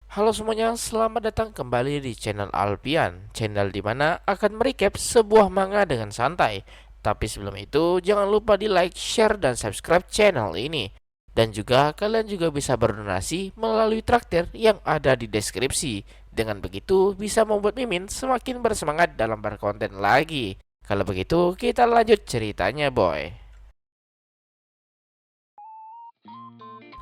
Halo semuanya, selamat datang kembali di channel Alpian, channel dimana akan merecap sebuah manga dengan santai. Tapi sebelum itu, jangan lupa di like, share, dan subscribe channel ini. Dan juga kalian juga bisa berdonasi melalui traktir yang ada di deskripsi. Dengan begitu, bisa membuat Mimin semakin bersemangat dalam berkonten lagi. Kalau begitu, kita lanjut ceritanya, boy.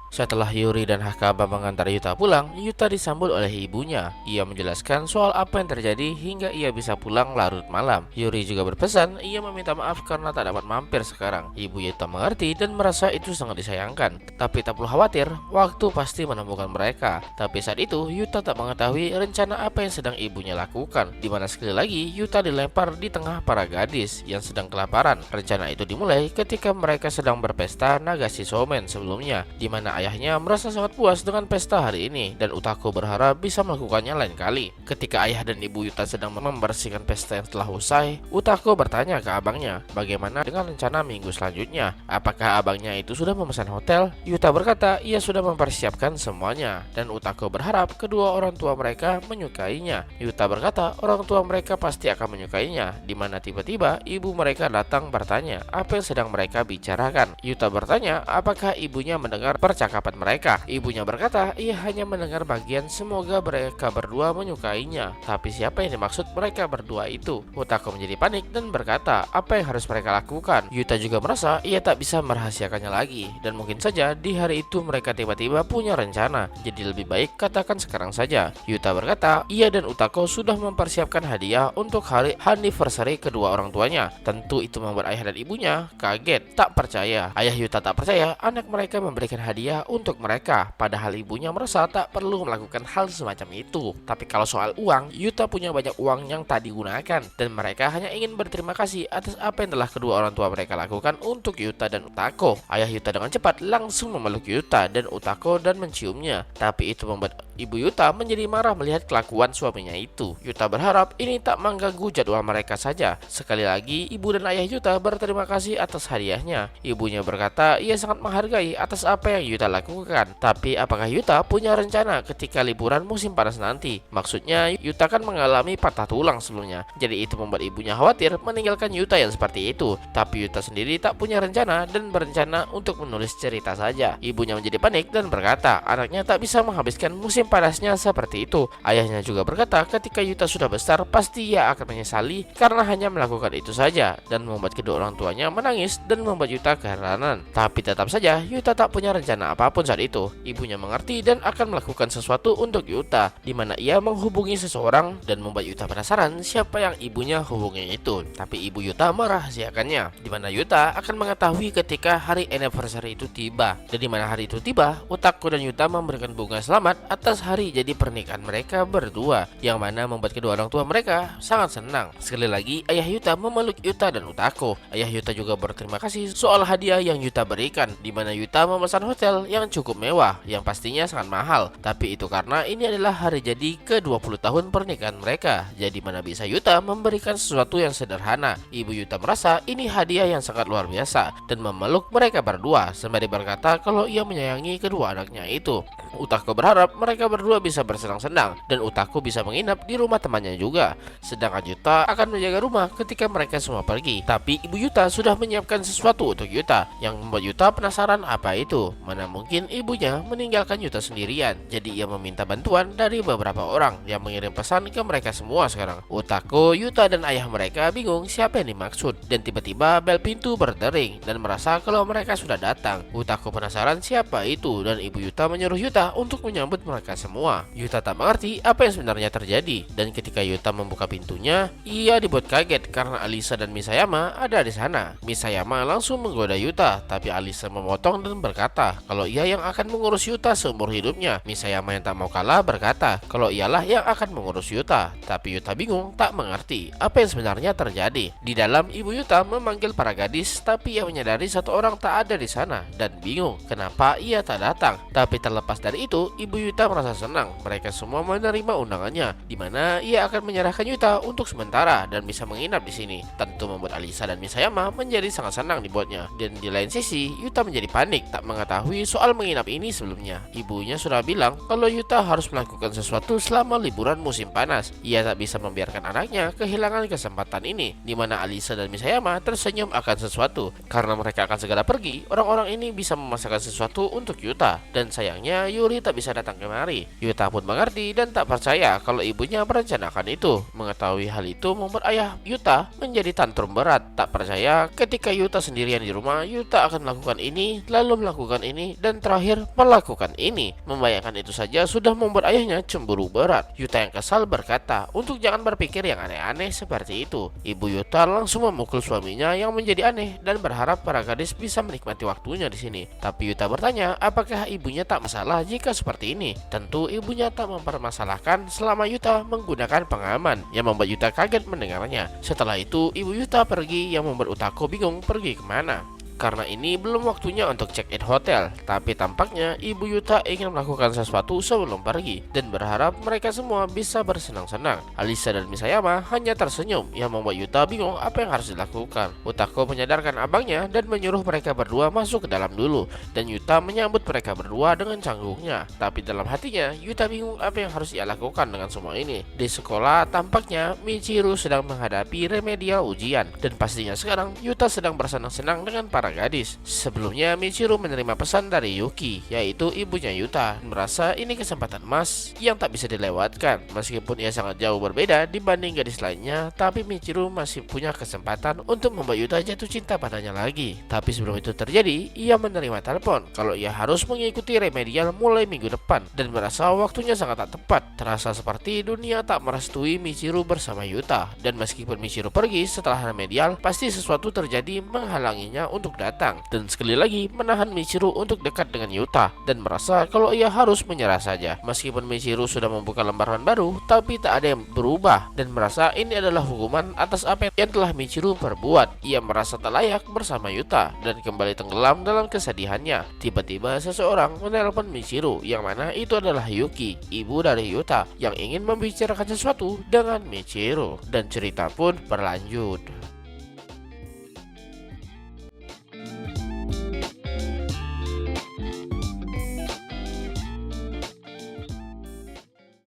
Setelah Yuri dan Hakaba mengantar Yuta pulang, Yuta disambut oleh ibunya. Ia menjelaskan soal apa yang terjadi hingga ia bisa pulang larut malam. Yuri juga berpesan ia meminta maaf karena tak dapat mampir sekarang. Ibu Yuta mengerti dan merasa itu sangat disayangkan. Tapi tak perlu khawatir, waktu pasti menemukan mereka. Tapi saat itu Yuta tak mengetahui rencana apa yang sedang ibunya lakukan. Dimana sekali lagi Yuta dilempar di tengah para gadis yang sedang kelaparan. Rencana itu dimulai ketika mereka sedang berpesta Nagashi Shoumen sebelumnya, dimana ayahnya merasa sangat puas dengan pesta hari ini dan Utako berharap bisa melakukannya lain kali. Ketika ayah dan ibu Yuta sedang membersihkan pesta yang telah usai, Utako bertanya ke abangnya bagaimana dengan rencana minggu selanjutnya. Apakah abangnya itu sudah memesan hotel? Yuta berkata ia sudah mempersiapkan semuanya dan Utako berharap kedua orang tua mereka menyukainya. Yuta berkata orang tua mereka pasti akan menyukainya, dimana tiba-tiba ibu mereka datang bertanya apa yang sedang mereka bicarakan. Yuta bertanya apakah ibunya mendengar percakapan mereka. Ibunya berkata ia hanya mendengar bagian semoga mereka berdua menyukainya. Tapi siapa yang dimaksud mereka berdua itu? Utako menjadi panik dan berkata apa yang harus mereka lakukan. Yuta juga merasa ia tak bisa merahasiakannya lagi dan mungkin saja di hari itu mereka tiba-tiba punya rencana. Jadi lebih baik katakan sekarang saja. Yuta berkata ia dan Utako sudah mempersiapkan hadiah untuk hari anniversary kedua orang tuanya. Tentu itu membuat ayah dan ibunya kaget, tak percaya. Ayah Yuta tak percaya anak mereka memberikan hadiah untuk mereka, padahal ibunya merasa tak perlu melakukan hal semacam itu. Tapi kalau soal uang, Yuta punya banyak uang yang tak digunakan dan mereka hanya ingin berterima kasih atas apa yang telah kedua orang tua mereka lakukan untuk Yuta dan Utako. Ayah Yuta dengan cepat langsung memeluk Yuta dan Utako dan menciumnya, tapi itu membuat ibu Yuta menjadi marah melihat kelakuan suaminya itu. Yuta berharap ini tak mengganggu jadwal mereka saja. Sekali lagi, ibu dan ayah Yuta berterima kasih atas hadiahnya. Ibunya berkata ia sangat menghargai atas apa yang Yuta lakukan. Tapi apakah Yuta punya rencana ketika liburan musim panas nanti? Maksudnya Yuta kan mengalami patah tulang sebelumnya. Jadi itu membuat ibunya khawatir meninggalkan Yuta yang seperti itu. Tapi Yuta sendiri tak punya rencana dan berencana untuk menulis cerita saja. Ibunya menjadi panik dan berkata anaknya tak bisa menghabiskan musim panasnya seperti itu. Ayahnya juga berkata ketika Yuta sudah besar pasti ia akan menyesali karena hanya melakukan itu saja dan membuat kedua orang tuanya menangis dan membuat Yuta keheranan. Tapi tetap saja Yuta tak punya rencana apapun saat itu. Ibunya mengerti dan akan melakukan sesuatu untuk Yuta, di mana ia menghubungi seseorang dan membuat Yuta penasaran siapa yang ibunya hubungi itu. Tapi ibu Yuta merahasiakannya, di mana Yuta akan mengetahui ketika hari anniversary itu tiba. Dan di mana hari itu tiba, Utako dan Yuta memberikan bunga selamat atas hari jadi pernikahan mereka berdua, yang mana membuat kedua orang tua mereka sangat senang. Sekali lagi ayah Yuta memeluk Yuta dan Utako. Ayah Yuta juga berterima kasih soal hadiah yang Yuta berikan, di mana Yuta memesan hotel yang cukup mewah yang pastinya sangat mahal. Tapi itu karena ini adalah hari jadi ke-20 tahun pernikahan mereka. Jadi mana bisa Yuta memberikan sesuatu yang sederhana. Ibu Yuta merasa ini hadiah yang sangat luar biasa dan memeluk mereka berdua sembari berkata kalau ia menyayangi kedua anaknya itu. Utako berharap mereka berdua bisa bersenang-senang dan Utako bisa menginap di rumah temannya juga. Sedangkan Yuta akan menjaga rumah ketika mereka semua pergi. Tapi ibu Yuta sudah menyiapkan sesuatu untuk Yuta yang membuat Yuta penasaran apa itu. Mana mungkin ibunya meninggalkan Yuta sendirian. Jadi ia meminta bantuan dari beberapa orang yang mengirim pesan ke mereka semua sekarang. Utako, Yuta dan ayah mereka bingung siapa yang dimaksud dan tiba-tiba bel pintu berdering dan merasa kalau mereka sudah datang. Utako penasaran siapa itu dan ibu Yuta menyuruh Yuta untuk menyambut mereka semua. Yuta tak mengerti apa yang sebenarnya terjadi dan ketika Yuta membuka pintunya, ia dibuat kaget karena Alisa dan Misayama ada di sana. Misayama langsung menggoda Yuta, tapi Alisa memotong dan berkata kalau ia yang akan mengurus Yuta seumur hidupnya. Misayama yang tak mau kalah berkata kalau ialah yang akan mengurus Yuta. Tapi Yuta bingung, tak mengerti apa yang sebenarnya terjadi. Di dalam, ibu Yuta memanggil para gadis, tapi ia menyadari satu orang tak ada di sana dan bingung kenapa ia tak datang. Tapi terlepas dari itu, ibu Yuta merasa senang mereka semua menerima undangannya, di mana ia akan menyerahkan Yuta untuk sementara dan bisa menginap di sini. Tentu membuat Alisa dan Misayama menjadi sangat senang dibuatnya. Dan di lain sisi, Yuta menjadi panik tak mengetahui soal menginap ini sebelumnya, ibunya sudah bilang kalau Yuta harus melakukan sesuatu selama liburan musim panas. Ia tak bisa membiarkan anaknya kehilangan kesempatan ini, di mana Alisa dan Misayama tersenyum akan sesuatu. Karena mereka akan segera pergi, orang-orang ini bisa memasakkan sesuatu untuk Yuta. Dan sayangnya Yuri tak bisa datang kemari. Yuta pun mengerti dan tak percaya kalau ibunya merencanakan itu. Mengetahui hal itu membuat ayah Yuta menjadi tantrum berat. Tak percaya ketika Yuta sendirian di rumah, Yuta akan melakukan ini, lalu melakukan ini, dan terakhir melakukan ini. Membayangkan itu saja sudah membuat ayahnya cemburu berat. Yuta yang kesal berkata untuk jangan berpikir yang aneh-aneh seperti itu. Ibu Yuta langsung memukul suaminya yang menjadi aneh dan berharap para gadis bisa menikmati waktunya di sini. Tapi Yuta bertanya apakah ibunya tak masalah jika seperti ini. Tentu ibunya tak mempermasalahkan selama Yuta menggunakan pengaman, yang membuat Yuta kaget mendengarnya. Setelah itu ibu Yuta pergi, yang membuat Utako bingung pergi kemana. Karena ini belum waktunya untuk check-in hotel, tapi tampaknya ibu Yuta ingin melakukan sesuatu sebelum pergi dan berharap mereka semua bisa bersenang-senang. Alisa dan Misayama hanya tersenyum, yang membuat Yuta bingung apa yang harus dilakukan. Utako menyadarkan abangnya dan menyuruh mereka berdua masuk ke dalam dulu, dan Yuta menyambut mereka berdua dengan canggungnya. Tapi dalam hatinya Yuta bingung apa yang harus ia lakukan dengan semua ini. Di sekolah tampaknya Michiru sedang menghadapi remedial ujian, dan pastinya sekarang Yuta sedang bersenang-senang dengan para gadis. Sebelumnya Michiru menerima pesan dari Yuki, yaitu ibunya Yuta, dan merasa ini kesempatan emas yang tak bisa dilewatkan. Meskipun ia sangat jauh berbeda dibanding gadis lainnya, tapi Michiru masih punya kesempatan untuk membuat Yuta jatuh cinta padanya lagi. Tapi sebelum itu terjadi, ia menerima telepon kalau ia harus mengikuti remedial mulai minggu depan, dan merasa waktunya sangat tak tepat. Terasa seperti dunia tak merestui Michiru bersama Yuta, dan meskipun Michiru pergi setelah remedial, pasti sesuatu terjadi menghalanginya untuk datang, dan sekali lagi menahan Michiru untuk dekat dengan Yuta, dan merasa kalau ia harus menyerah saja. Meskipun Michiru sudah membuka lembaran baru, tapi tak ada yang berubah, dan merasa ini adalah hukuman atas apa yang telah Michiru perbuat. Ia merasa tak layak bersama Yuta dan kembali tenggelam dalam kesedihannya. Tiba-tiba seseorang menelpon Michiru, yang mana itu adalah Yuki, ibu dari Yuta, yang ingin membicarakan sesuatu dengan Michiru, dan cerita pun berlanjut.